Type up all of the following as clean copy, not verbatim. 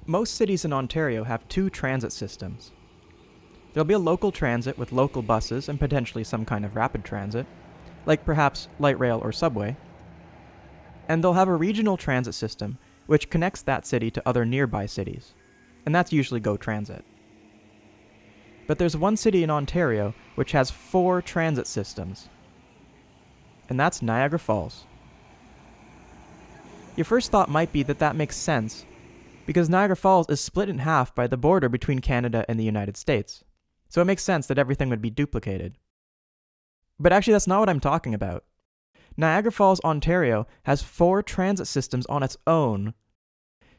Most cities in Ontario have two transit systems. There'll be a local transit with local buses and potentially some kind of rapid transit, like perhaps light rail or subway. And they'll have a regional transit system which connects that city to other nearby cities, and that's usually GO Transit. But there's one city in Ontario which has 4 transit systems, and that's Niagara Falls. Your first thought might be that that makes sense, because Niagara Falls is split in half by the border between Canada and the United States, so it makes sense that everything would be duplicated. But actually that's not what I'm talking about. Niagara Falls, Ontario has 4 transit systems on its own.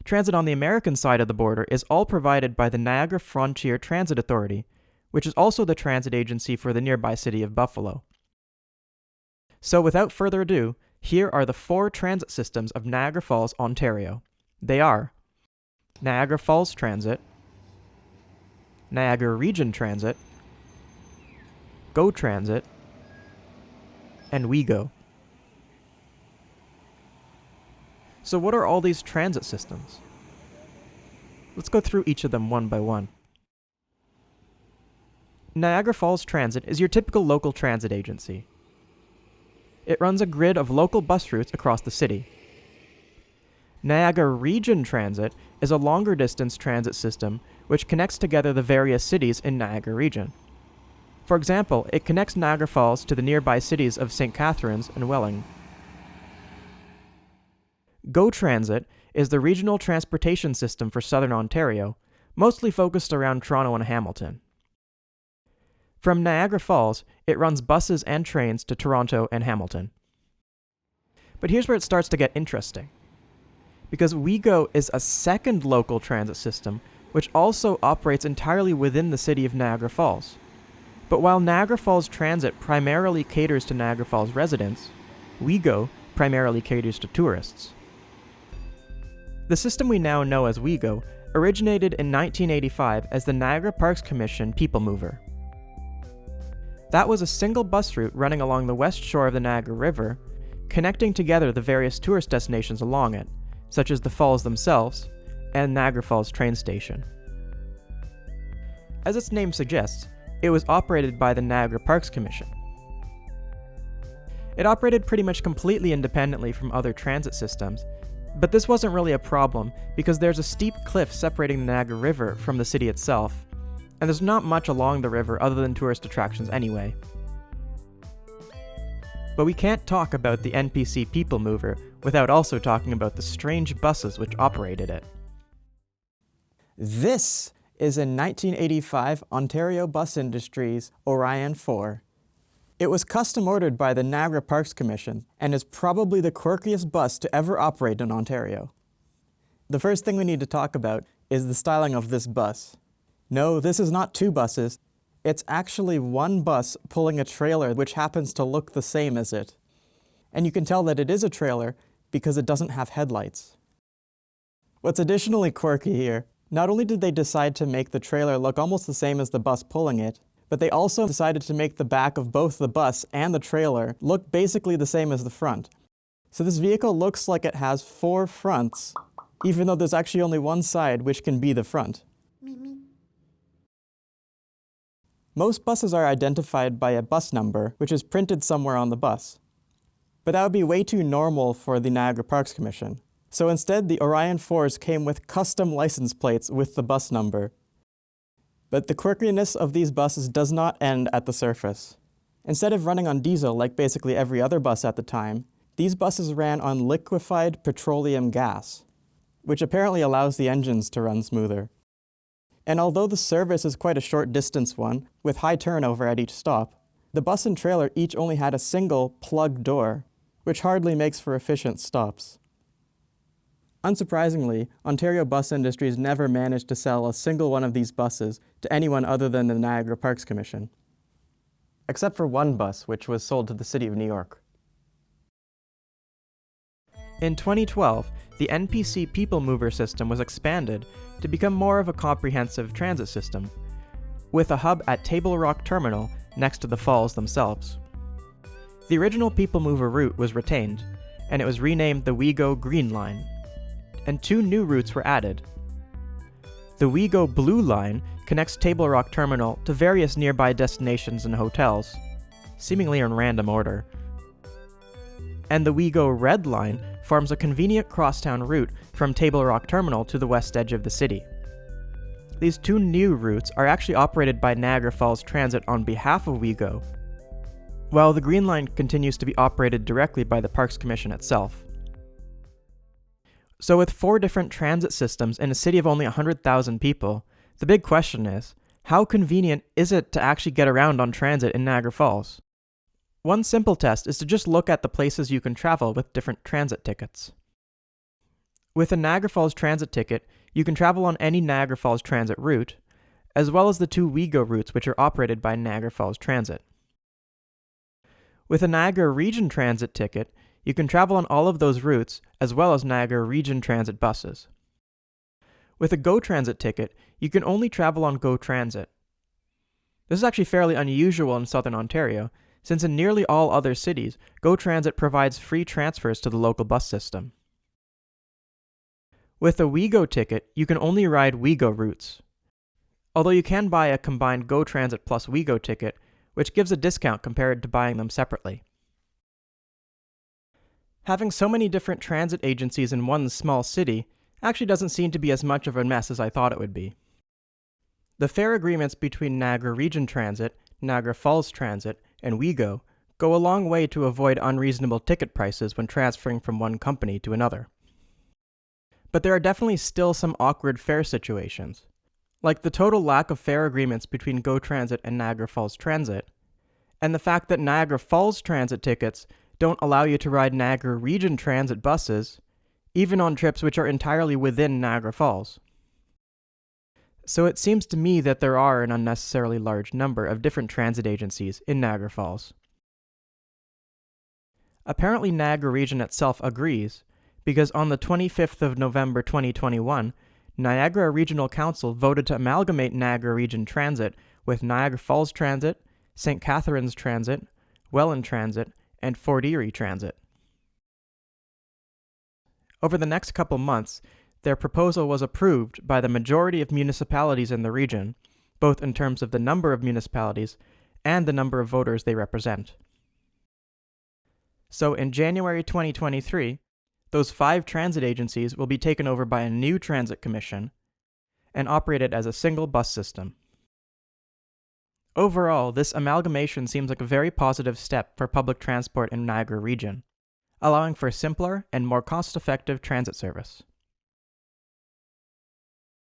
Transit on the American side of the border is all provided by the Niagara Frontier Transit Authority, which is also the transit agency for the nearby city of Buffalo. So without further ado, here are the 4 transit systems of Niagara Falls, Ontario. They are Niagara Falls Transit, Niagara Region Transit, GO Transit, and WeGo. So what are all these transit systems? Let's go through each of them one by one. Niagara Falls Transit is your typical local transit agency. It runs a grid of local bus routes across the city. Niagara Region Transit is a longer distance transit system which connects together the various cities in Niagara Region. For example, it connects Niagara Falls to the nearby cities of St. Catharines and Welland. GO Transit is the regional transportation system for Southern Ontario, mostly focused around Toronto and Hamilton. From Niagara Falls, it runs buses and trains to Toronto and Hamilton. But here's where it starts to get interesting, because WeGo is a second local transit system which also operates entirely within the city of Niagara Falls. But while Niagara Falls Transit primarily caters to Niagara Falls residents, WeGo primarily caters to tourists. The system we now know as WeGo originated in 1985 as the Niagara Parks Commission People Mover. That was a single bus route running along the west shore of the Niagara River, connecting together the various tourist destinations along it, such as the falls themselves and Niagara Falls train station. As its name suggests, it was operated by the Niagara Parks Commission. It operated pretty much completely independently from other transit systems, but this wasn't really a problem because there's a steep cliff separating the Niagara River from the city itself, and there's not much along the river other than tourist attractions anyway. But we can't talk about the NPC People Mover without also talking about the strange buses which operated it. This is a 1985 Ontario Bus Industries Orion 4. It was custom ordered by the Niagara Parks Commission and is probably the quirkiest bus to ever operate in Ontario. The first thing we need to talk about is the styling of this bus. No, this is not 2 buses. It's actually one bus pulling a trailer which happens to look the same as it. And you can tell that it is a trailer because it doesn't have headlights. What's additionally quirky here, not only did they decide to make the trailer look almost the same as the bus pulling it, but they also decided to make the back of both the bus and the trailer look basically the same as the front. So this vehicle looks like it has 4 fronts, even though there's actually only one side which can be the front. Most buses are identified by a bus number, which is printed somewhere on the bus. But that would be way too normal for the Niagara Parks Commission. So instead, the Orion 4s came with custom license plates with the bus number. But the quirkiness of these buses does not end at the surface. Instead of running on diesel like basically every other bus at the time, these buses ran on liquefied petroleum gas, which apparently allows the engines to run smoother. And although the service is quite a short distance one, with high turnover at each stop, the bus and trailer each only had a single plug door, which hardly makes for efficient stops. Unsurprisingly, Ontario Bus Industries never managed to sell a single one of these buses to anyone other than the Niagara Parks Commission. Except for one bus, which was sold to the City of New York. In 2012, the NPC People Mover system was expanded to become more of a comprehensive transit system, with a hub at Table Rock Terminal next to the falls themselves. The original People Mover route was retained, and it was renamed the WeGo Green Line, and 2 new routes were added. The WeGo Blue Line connects Table Rock Terminal to various nearby destinations and hotels, seemingly in random order. And the WeGo Red Line forms a convenient crosstown route from Table Rock Terminal to the west edge of the city. These two new routes are actually operated by Niagara Falls Transit on behalf of WeGo, while the Green Line continues to be operated directly by the Parks Commission itself. So with 4 different transit systems in a city of only 100,000 people, the big question is, how convenient is it to actually get around on transit in Niagara Falls? One simple test is to just look at the places you can travel with different transit tickets. With a Niagara Falls transit ticket, you can travel on any Niagara Falls transit route, as well as the 2 WeGo routes which are operated by Niagara Falls Transit. With a Niagara Region transit ticket, you can travel on all of those routes, as well as Niagara Region transit buses. With a GO Transit ticket, you can only travel on GO Transit. This is actually fairly unusual in Southern Ontario, since in nearly all other cities, GO Transit provides free transfers to the local bus system. With a WeGo ticket, you can only ride WeGo routes, although you can buy a combined GO Transit plus WeGo ticket, which gives a discount compared to buying them separately. Having so many different transit agencies in one small city actually doesn't seem to be as much of a mess as I thought it would be. The fare agreements between Niagara Region Transit, Niagara Falls Transit, and WeGo go a long way to avoid unreasonable ticket prices when transferring from one company to another. But there are definitely still some awkward fare situations, like the total lack of fare agreements between GO Transit and Niagara Falls Transit, and the fact that Niagara Falls Transit tickets don't allow you to ride Niagara Region Transit buses, even on trips which are entirely within Niagara Falls. So it seems to me that there are an unnecessarily large number of different transit agencies in Niagara Falls. Apparently Niagara Region itself agrees, because on the 25th of November 2021, Niagara Regional Council voted to amalgamate Niagara Region Transit with Niagara Falls Transit, St. Catharines Transit, Welland Transit, and Fort Erie Transit. Over the next couple months, their proposal was approved by the majority of municipalities in the region, both in terms of the number of municipalities and the number of voters they represent. So in January 2023, those 5 transit agencies will be taken over by a new transit commission and operated as a single bus system. Overall, this amalgamation seems like a very positive step for public transport in Niagara Region, allowing for simpler and more cost-effective transit service.